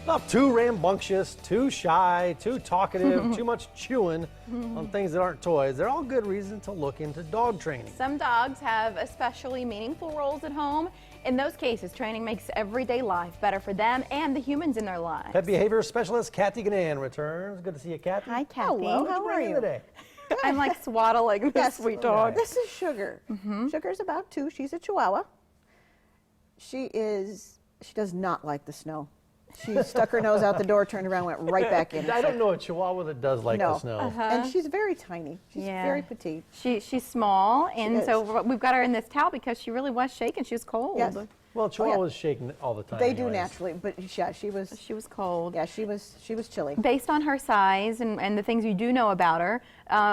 Not too rambunctious, too shy, too talkative, too much chewing on things that aren't toys. They're all good reasons to look into dog training. Some dogs have especially meaningful roles at home. In those cases, training makes everyday life better for them and the humans in their lives. Pet behavior specialist Cathy Guinane returns. Good to see you, Cathy. Hi, Cathy. Hello, how are you Today? I'm like swaddling this sweet dog. This is Sugar. Sugar's about 2. She's a Chihuahua. She does not like the snow. She stuck her nose out the door, turned around, went right back in. I don't know a Chihuahua that does like the snow. And she's very tiny. She's very petite. She's small, and so we've got her in this towel because she really was shaking. She was cold. Yes. Well, Chihuahuas shaking all the time. They do naturally, but yeah, she was cold. Yeah, she was chilly. Based on her size and the things you do know about her,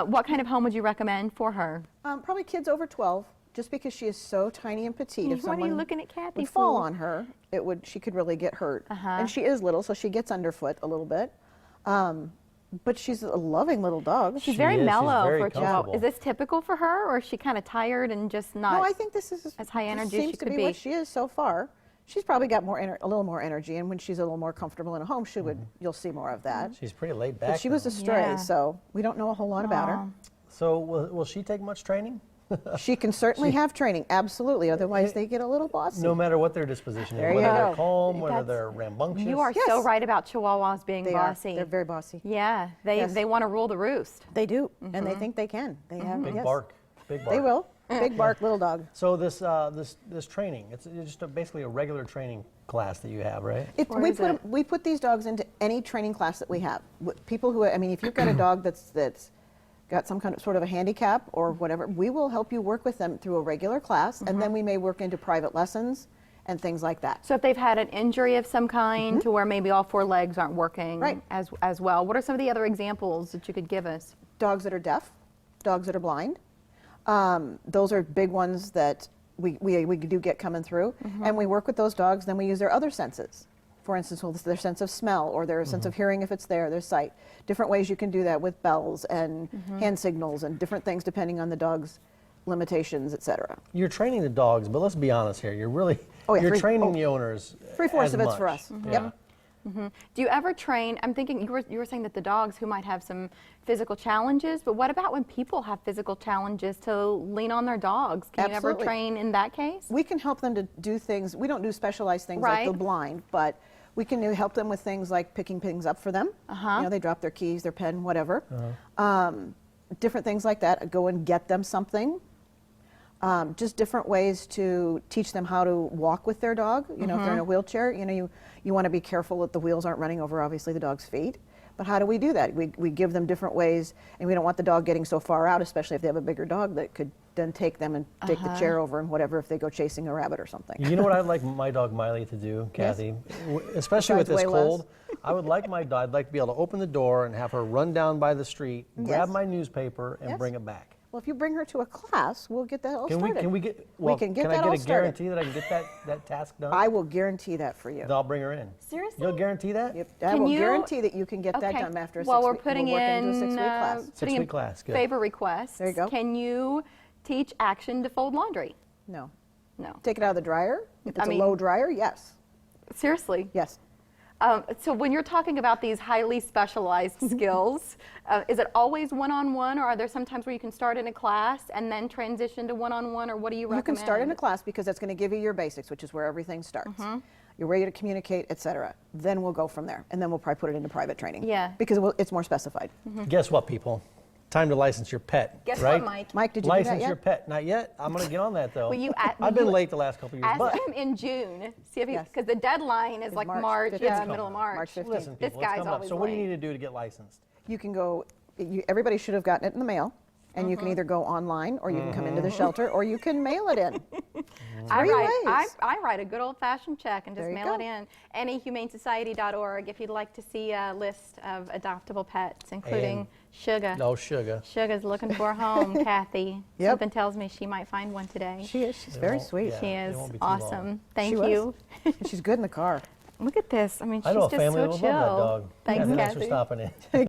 what kind of home would you recommend for her? Probably kids over 12. Just because she is so tiny and petite, if What are you someone looking at Cathy would for? fall on her, she could really get hurt. And she is little, so she gets underfoot a little bit. But she's a loving little dog. She's very mellow very for a Chihuahua. comfortable. Is this typical for her, or is she kind of tired and just not? No, I think this is as high energy as seems she to could be what she is so far. She's probably got a little more energy, and when she's a little more comfortable in a home, you'll see more of that. She's pretty laid back. But she was a stray, so we don't know a whole lot about her. So will she take much training? She can certainly have training, absolutely. Otherwise, they get a little bossy. No matter what their disposition is, There you whether they're go. calm, whether they're rambunctious. You are so right about Chihuahuas being They bossy. are. They're very bossy. Yeah, they want to rule the roost. They do, and they think they can. They have Big bark, big bark. They will. Big bark, little dog. So this training, it's just basically a regular training class that you have, right? We put these dogs into any training class that we have. People who, I mean, if you've got a dog that's got some kind of sort of a handicap or whatever, we will help you work with them through a regular class, and then we may work into private lessons and things like that. So if they've had an injury of some kind to where maybe all 4 legs aren't working as well, what are some of the other examples that you could give us? Dogs that are deaf, dogs that are blind. Those are big ones that we do get coming through, and we work with those dogs. Then we use their other senses. For instance, their sense of smell or their sense of hearing if it's there, their sight. Different ways you can do that with bells and hand signals and different things depending on the dog's limitations, etc. You're training the dogs, but let's be honest here. You're really you're training the owners. 3/4 of it's for us. Yep. Do you ever train, I'm thinking you were saying that the dogs who might have some physical challenges, but what about when people have physical challenges to lean on their dogs? Can you ever train in that case? We can help them to do things. We don't do specialized things like the blind, but we can help them with things like picking things up for them. You know, they drop their keys, their pen, whatever. Different things like that. Go and get them something. Just different ways to teach them how to walk with their dog. You know, if they're in a wheelchair, you know, you want to be careful that the wheels aren't running over, obviously, the dog's feet. But how do we do that? We give them different ways, and we don't want the dog getting so far out, especially if they have a bigger dog that could then take them and take the chair over and whatever if they go chasing a rabbit or something. You know what I'd like my dog Miley to do, Cathy? Especially with this cold, I would like my dog, I'd like to be able to open the door and have her run down by the street, grab my newspaper, and bring it back. Well, if you bring her to a class, we'll get that all started. Can I get a guarantee that I can get that task done? I will guarantee that for you. Then I'll bring her in. Seriously? You'll guarantee that? Yep. I will guarantee that you can get that done after a 6-week. Well, we're putting in a 6-week class. 6-week class, good. Favor requests. There you go. Can you teach action to fold laundry? No. No. Take it out of the dryer. If it's a low dryer, yes. Seriously? Yes. So when you're talking about these highly specialized skills, is it always one-on-one, or are there some times where you can start in a class and then transition to one-on-one, or what do you recommend? You can start in a class because that's going to give you your basics, which is where everything starts. You're ready to communicate, etc. Then we'll go from there, and then we'll probably put it into private training. Yeah. Because it's more specified. Guess what, people? Time to license your pet. Guess right? what, Mike? Mike, did you do that license yet? your pet? Not yet. I'm going to get on that though. Well, I've been late the last couple of years. Ask him in June. See if because the deadline is like March, middle of March. March 15th. Listen, This people, guy's always So what do late. you need to do to get licensed? You can go. Everybody should have gotten it in the mail, and you can either go online, or you can come into the shelter, or you can mail it in. I write a good old-fashioned check and just There you mail go. it in. AnyHumaneSociety.org if you'd like to see a list of adoptable pets, including Sugar. No sugar. Sugar's looking for a home, Cathy. Yep. Something tells me she might find one today. She is. She's very sweet. Yeah, She it is won't be too awesome. long. Thank She you. And she's good in the car. Look at this. I mean, she's I know a just family so that would chill. love that dog. Thanks, Thanks for Cathy. stopping in.